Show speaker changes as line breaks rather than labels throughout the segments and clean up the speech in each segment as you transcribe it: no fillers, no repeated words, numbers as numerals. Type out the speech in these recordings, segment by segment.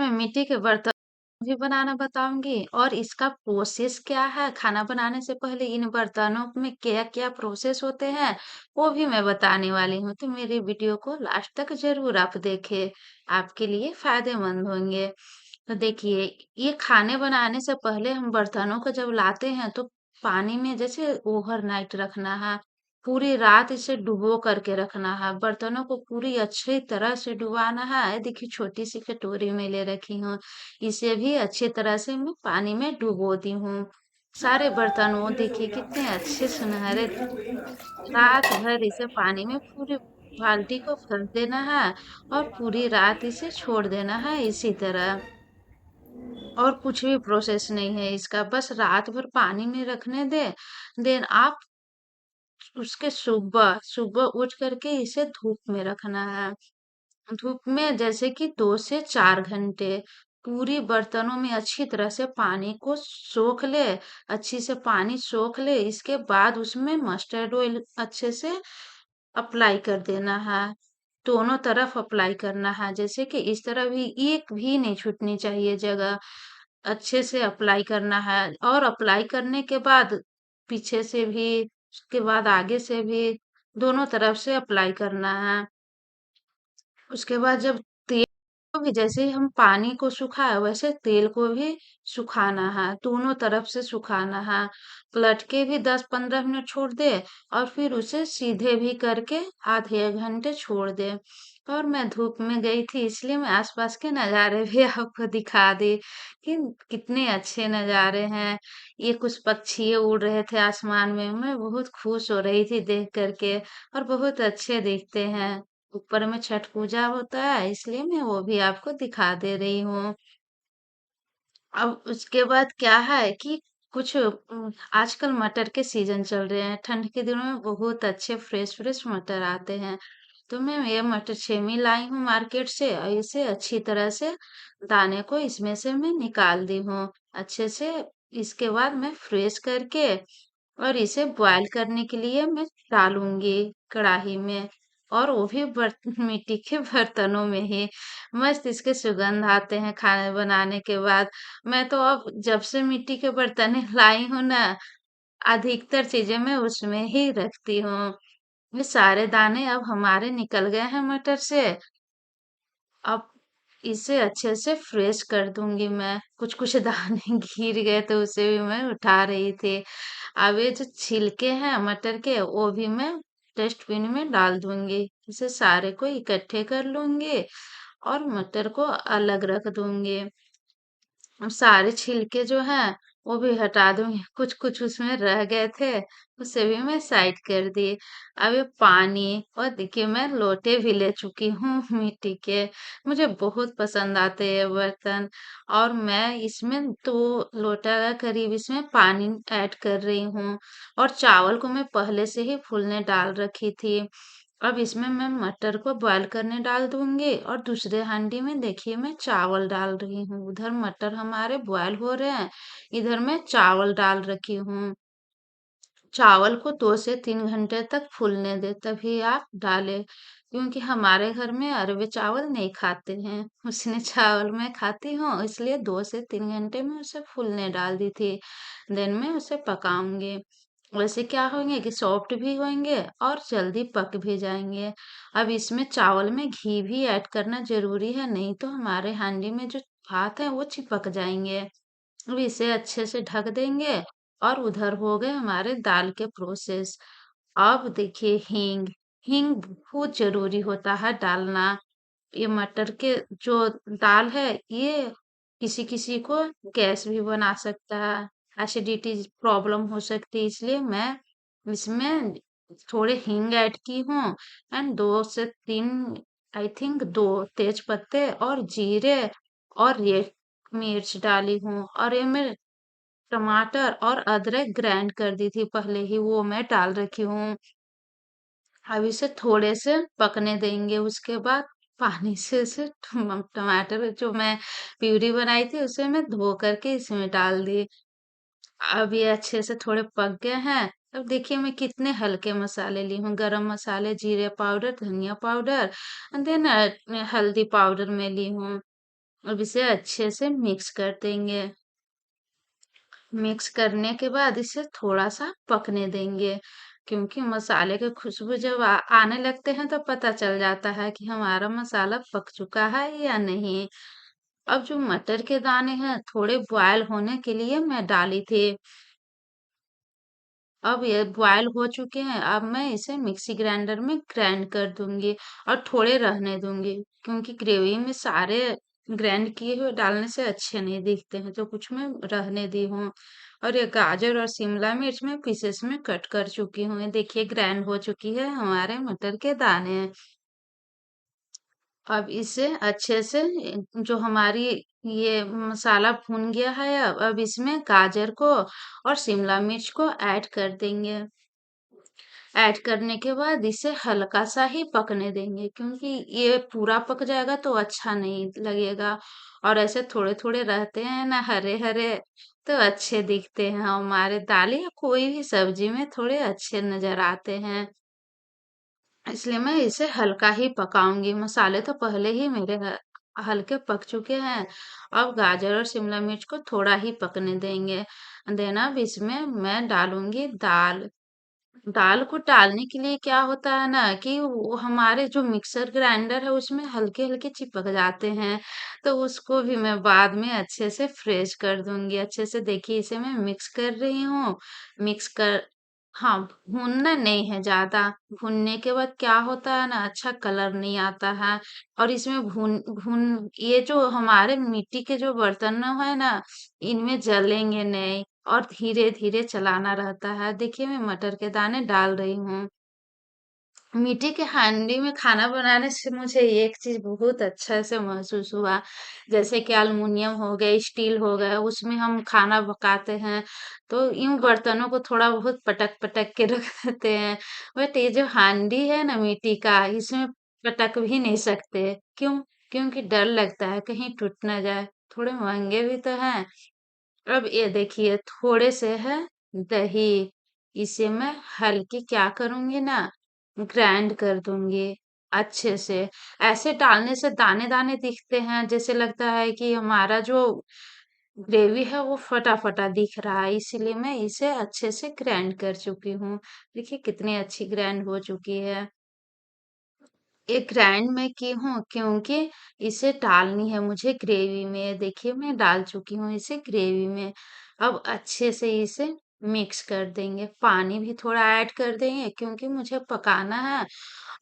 मैं मिट्टी के बर्तन भी बनाना बताऊंगी और इसका प्रोसेस क्या है। खाना बनाने से पहले इन बर्तनों में क्या क्या प्रोसेस होते हैं वो भी मैं बताने वाली हूँ। तो मेरी वीडियो को लास्ट तक जरूर आप देखें, आपके लिए फायदेमंद होंगे। तो देखिए, ये खाने बनाने से पहले हम बर्तनों को जब लाते हैं तो पानी में जैसे ओवरनाइट रखना है, पूरी रात इसे डुबो करके रखना है। बर्तनों को पूरी अच्छी तरह से डुबाना है। देखिए, छोटी सी कटोरी में ले रखी हूँ, इसे भी अच्छी तरह से मैं पानी में डुबो दी हूँ। सारे बर्तनों देखिए कितने अच्छे सुनहरे, रात भर इसे पानी में पूरी बाल्टी को भर देना है और पूरी रात इसे छोड़ देना है इसी तरह। और कुछ भी प्रोसेस नहीं है इसका, बस रात भर पानी में रखने दे। देन आप उसके सुबह सुबह उठ करके इसे धूप में रखना है। धूप में जैसे कि 2 से 4 घंटे पूरी बर्तनों में अच्छी तरह से पानी को सोख ले, अच्छी से पानी सोख ले। इसके बाद उसमें मस्टर्ड ऑयल अच्छे से अप्लाई कर देना है। दोनों तरफ अप्लाई करना है, जैसे कि इस तरह भी एक भी नहीं छूटनी चाहिए जगह। अच्छे से अप्लाई करना है और अप्लाई करने के बाद पीछे से भी, उसके बाद आगे से भी, दोनों तरफ से अप्लाई करना है। उसके बाद जब तेल को भी, जैसे ही हम पानी को सुखाए वैसे तेल को भी सुखाना है, दोनों तरफ से सुखाना है। पलट के भी 10-15 मिनट छोड़ दे और फिर उसे सीधे भी करके आधे 1 घंटे छोड़ दे। और मैं धूप में गई थी इसलिए मैं आसपास के नज़ारे भी आपको दिखा दी कि कितने अच्छे नज़ारे हैं। ये कुछ पक्षी उड़ रहे थे आसमान में, मैं बहुत खुश हो रही थी देख करके, और बहुत अच्छे दिखते हैं। ऊपर में छठ पूजा होता है इसलिए मैं वो भी आपको दिखा दे रही हूँ। अब उसके बाद क्या है कि कुछ आजकल मटर के सीजन चल रहे हैं, ठंड के दिनों में बहुत अच्छे फ्रेश फ्रेश मटर आते हैं। तो मैं ये मटर छेमी लाई हूँ मार्केट से और इसे अच्छी तरह से दाने को इसमें से मैं निकाल दी हूँ अच्छे से। इसके बाद मैं फ्रेश करके और इसे बॉयल करने के लिए मैं डालूंगी कढ़ाई में, और वो भी मिट्टी के बर्तनों में ही। मस्त इसके सुगंध आते हैं खाने बनाने के बाद। मैं तो अब जब से मिट्टी के बर्तन लाई हूं ना, अधिकतर चीजें मैं उसमें ही रखती हूँ। ये सारे दाने अब हमारे निकल गए हैं मटर से। अब इसे अच्छे से फ्रेश कर दूंगी मैं। कुछ कुछ दाने गिर गए तो उसे भी मैं उठा रही थी। अब ये जो छिलके हैं मटर के वो भी मैं डस्टबिन में डाल दूंगी। इसे सारे को इकट्ठे कर लूंगी और मटर को अलग रख दूंगी। अब सारे छिलके जो हैं वो भी हटा दूंगी, कुछ कुछ उसमें रह गए थे उसे भी मैं साइड कर दी। अब ये पानी, और देखिए मैं लोटे भी ले चुकी हूँ मिट्टी के। मुझे बहुत पसंद आते हैं बर्तन। और मैं इसमें 2 लोटा का करीब इसमें पानी ऐड कर रही हूँ। और चावल को मैं पहले से ही फूलने डाल रखी थी। अब इसमें मैं मटर को बॉयल करने डाल दूंगी और दूसरे हांडी में देखिए मैं चावल डाल रही हूँ। उधर मटर हमारे बॉयल हो रहे हैं, इधर मैं चावल डाल रखी हूँ। चावल को 2 से 3 घंटे तक फूलने दे तभी आप डालें, क्योंकि हमारे घर में अरबे चावल नहीं खाते हैं। उसने चावल मैं खाती हूँ इसलिए 2 से 3 घंटे में उसे फूलने डाल दी थी। देन में उसे पकाऊंगी। वैसे क्या होंगे कि सॉफ्ट भी होंगे और जल्दी पक भी जाएंगे। अब इसमें चावल में घी भी ऐड करना जरूरी है, नहीं तो हमारे हांडी में जो भात है वो चिपक जाएंगे। अब इसे अच्छे से ढक देंगे। और उधर हो गए हमारे दाल के प्रोसेस। अब देखिए हींग, हींग बहुत जरूरी होता है डालना। ये मटर के जो दाल है ये किसी किसी को गैस भी बना सकता है, एसिडिटी प्रॉब्लम हो सकती है, इसलिए मैं इसमें थोड़े हींग ऐड की हूँ। एंड 2 से 3, आई थिंक 2 तेज पत्ते और जीरे और ये मिर्च डाली हूँ। और ये मैं टमाटर और अदरक ग्राइंड कर दी थी पहले ही, वो मैं डाल रखी हूँ। अब इसे थोड़े से पकने देंगे। उसके बाद पानी से उसे टमाटर जो मैं प्यूरी बनाई थी उसे मैं धो करके इसमें डाल दी। अब ये अच्छे से थोड़े पक गए हैं। अब देखिए मैं कितने हल्के मसाले ली हूँ, गरम मसाले, जीरे पाउडर, धनिया पाउडर, देन हल्दी पाउडर में ली हूँ। अब इसे अच्छे से मिक्स कर देंगे। मिक्स करने के बाद इसे थोड़ा सा पकने देंगे, क्योंकि मसाले की खुशबू जब आने लगते हैं तो पता चल जाता है कि हमारा मसाला पक चुका है या नहीं। अब जो मटर के दाने हैं थोड़े बॉयल होने के लिए मैं डाली थी। अब ये बॉयल हो चुके हैं, अब मैं इसे मिक्सी ग्राइंडर में ग्राइंड कर दूंगी और थोड़े रहने दूंगी, क्योंकि ग्रेवी में सारे ग्राइंड किए हुए डालने से अच्छे नहीं दिखते हैं, तो कुछ मैं रहने दी हूँ। और ये गाजर और शिमला मिर्च में पीसेस में कट कर चुकी हूँ। ये देखिए ग्राइंड हो चुकी है हमारे मटर के दाने। अब इसे अच्छे से जो हमारी ये मसाला भून गया है, अब इसमें गाजर को और शिमला मिर्च को ऐड कर देंगे। ऐड करने के बाद इसे हल्का सा ही पकने देंगे, क्योंकि ये पूरा पक जाएगा तो अच्छा नहीं लगेगा। और ऐसे थोड़े थोड़े रहते हैं ना हरे हरे, तो अच्छे दिखते हैं हमारे दाल या कोई भी सब्जी में थोड़े अच्छे नजर आते हैं। इसलिए मैं इसे हल्का ही पकाऊंगी। मसाले तो पहले ही मेरे हल्के पक चुके हैं। अब गाजर और शिमला मिर्च को थोड़ा ही पकने देंगे। देन अब इसमें मैं डालूंगी दाल। दाल को डालने के लिए क्या होता है ना कि वो हमारे जो मिक्सर ग्राइंडर है उसमें हल्के हल्के चिपक जाते हैं, तो उसको भी मैं बाद में अच्छे से फ्रेश कर दूंगी। अच्छे से देखिए इसे मैं मिक्स कर रही हूँ। मिक्स कर हाँ, भूनना नहीं है ज्यादा। भूनने के बाद क्या होता है ना, अच्छा कलर नहीं आता है। और इसमें भून भून ये जो हमारे मिट्टी के जो बर्तन है ना, इनमें जलेंगे नहीं। और धीरे धीरे चलाना रहता है। देखिए मैं मटर के दाने डाल रही हूँ। मिट्टी के हांडी में खाना बनाने से मुझे एक चीज बहुत अच्छा से महसूस हुआ। जैसे कि अल्मुनियम हो गया, स्टील हो गया, उसमें हम खाना पकाते हैं तो यूं बर्तनों को थोड़ा बहुत पटक पटक के रख देते हैं। बट ये जो हांडी है ना मिट्टी का, इसमें पटक भी नहीं सकते। क्यों? क्योंकि डर लगता है कहीं टूट ना जाए। थोड़े महंगे भी तो हैं। अब ये देखिए थोड़े से है दही, इसे मैं हल्की क्या करूंगी ना, ग्राइंड कर दूंगी अच्छे से। ऐसे डालने से दाने दाने दिखते हैं, जैसे लगता है कि हमारा जो ग्रेवी है वो फटा फटा दिख रहा है, इसीलिए मैं इसे अच्छे से ग्राइंड कर चुकी हूँ। देखिए कितनी अच्छी ग्राइंड हो चुकी है। ये ग्राइंड मैं की हूँ क्योंकि इसे डालनी है मुझे ग्रेवी में। देखिए मैं डाल चुकी हूँ इसे ग्रेवी में। अब अच्छे से इसे मिक्स कर देंगे। पानी भी थोड़ा ऐड कर देंगे क्योंकि मुझे पकाना है।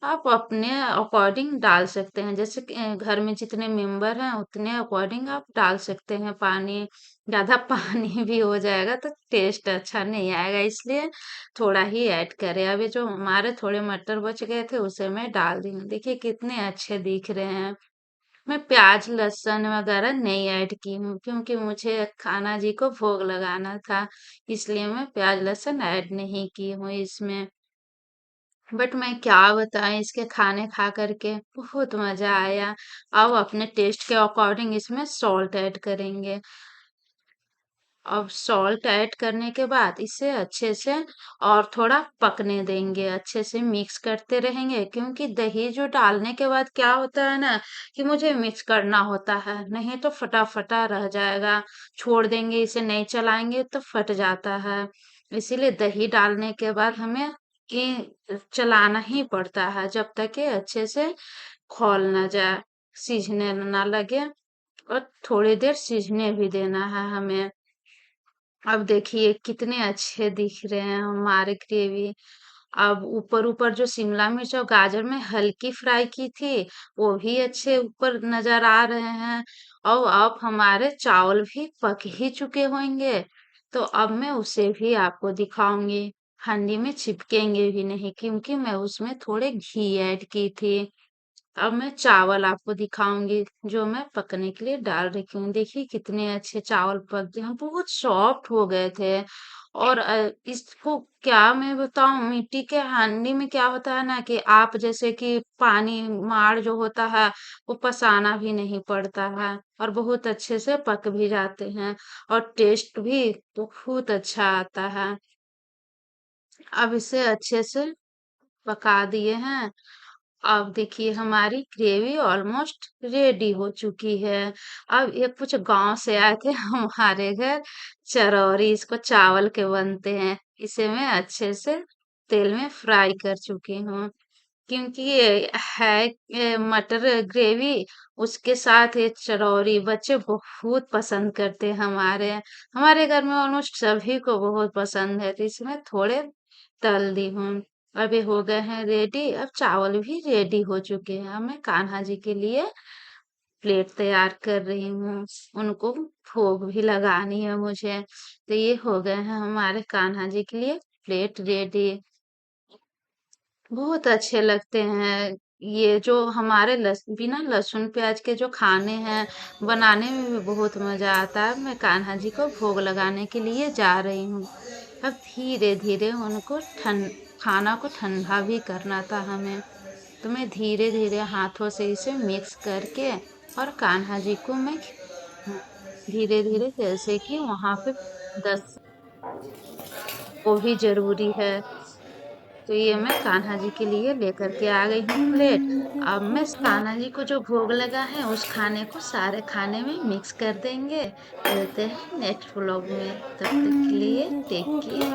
आप अपने अकॉर्डिंग डाल सकते हैं, जैसे कि, घर में जितने मेंबर हैं उतने अकॉर्डिंग आप डाल सकते हैं पानी। ज्यादा पानी भी हो जाएगा तो टेस्ट अच्छा नहीं आएगा, इसलिए थोड़ा ही ऐड करें। अभी जो हमारे थोड़े मटर बच गए थे उसे मैं डाल दी हूँ। देखिए कितने अच्छे दिख रहे हैं। मैं प्याज लहसुन वगैरह नहीं ऐड की हूँ, क्योंकि मुझे खाना जी को भोग लगाना था, इसलिए मैं प्याज लहसुन ऐड नहीं की हूँ इसमें। बट मैं क्या बताएं, इसके खाने खा करके बहुत मजा आया। अब अपने टेस्ट के अकॉर्डिंग इसमें सॉल्ट ऐड करेंगे। अब सॉल्ट ऐड करने के बाद इसे अच्छे से और थोड़ा पकने देंगे। अच्छे से मिक्स करते रहेंगे, क्योंकि दही जो डालने के बाद क्या होता है ना कि मुझे मिक्स करना होता है, नहीं तो फटा फटा रह जाएगा। छोड़ देंगे इसे नहीं चलाएंगे तो फट जाता है। इसीलिए दही डालने के बाद हमें ये चलाना ही पड़ता है जब तक ये अच्छे से खौल ना जाए, सीझने ना लगे। और थोड़ी देर सीझने भी देना है हमें। अब देखिए कितने अच्छे दिख रहे हैं हमारे ग्रेवी। अब ऊपर ऊपर जो शिमला मिर्च और गाजर में हल्की फ्राई की थी, वो भी अच्छे ऊपर नजर आ रहे हैं। और अब हमारे चावल भी पक ही चुके होंगे, तो अब मैं उसे भी आपको दिखाऊंगी। हांडी में चिपकेंगे भी नहीं, क्योंकि मैं उसमें थोड़े घी ऐड की थी। अब मैं चावल आपको दिखाऊंगी जो मैं पकने के लिए डाल रखी हूँ। देखिए कितने अच्छे चावल पक गए हैं, बहुत सॉफ्ट हो गए थे। और इसको क्या मैं बताऊं, मिट्टी के हांडी में क्या होता है ना कि आप जैसे कि पानी मार जो होता है वो पसाना भी नहीं पड़ता है, और बहुत अच्छे से पक भी जाते हैं। और टेस्ट भी बहुत अच्छा आता है। अब इसे अच्छे से पका दिए हैं। अब देखिए हमारी ग्रेवी ऑलमोस्ट रेडी हो चुकी है। अब ये कुछ गांव से आए थे हमारे घर चरौरी, इसको चावल के बनते हैं। इसे मैं अच्छे से तेल में फ्राई कर चुकी हूँ, क्योंकि ये है मटर ग्रेवी, उसके साथ ये चरौरी बच्चे बहुत पसंद करते हैं। हमारे घर में ऑलमोस्ट सभी को बहुत पसंद है, तो इसमें थोड़े तल दी हूँ। अब ये हो गए हैं रेडी। अब चावल भी रेडी हो चुके हैं। अब मैं कान्हा जी के लिए प्लेट तैयार कर रही हूँ, उनको भोग भी लगानी है मुझे। तो ये हो गए हैं हमारे कान्हा जी के लिए प्लेट रेडी। बहुत अच्छे लगते हैं ये जो हमारे बिना लहसुन प्याज के जो खाने हैं, बनाने में भी बहुत मजा आता है। मैं कान्हा जी को भोग लगाने के लिए जा रही हूँ। अब धीरे धीरे उनको खाना को ठंडा भी करना था हमें, तो मैं धीरे धीरे हाथों से इसे मिक्स करके और कान्हा जी को मैं धीरे धीरे, जैसे कि वहां पे 10 वो भी जरूरी है। तो ये मैं कान्हा जी के लिए लेकर के आ गई हूँ प्लेट। अब मैं कान्हा जी को जो भोग लगा है उस खाने को सारे खाने में मिक्स कर देंगे। मिलते हैं नेक्स्ट व्लॉग में, तब तक के लिए टेक केयर।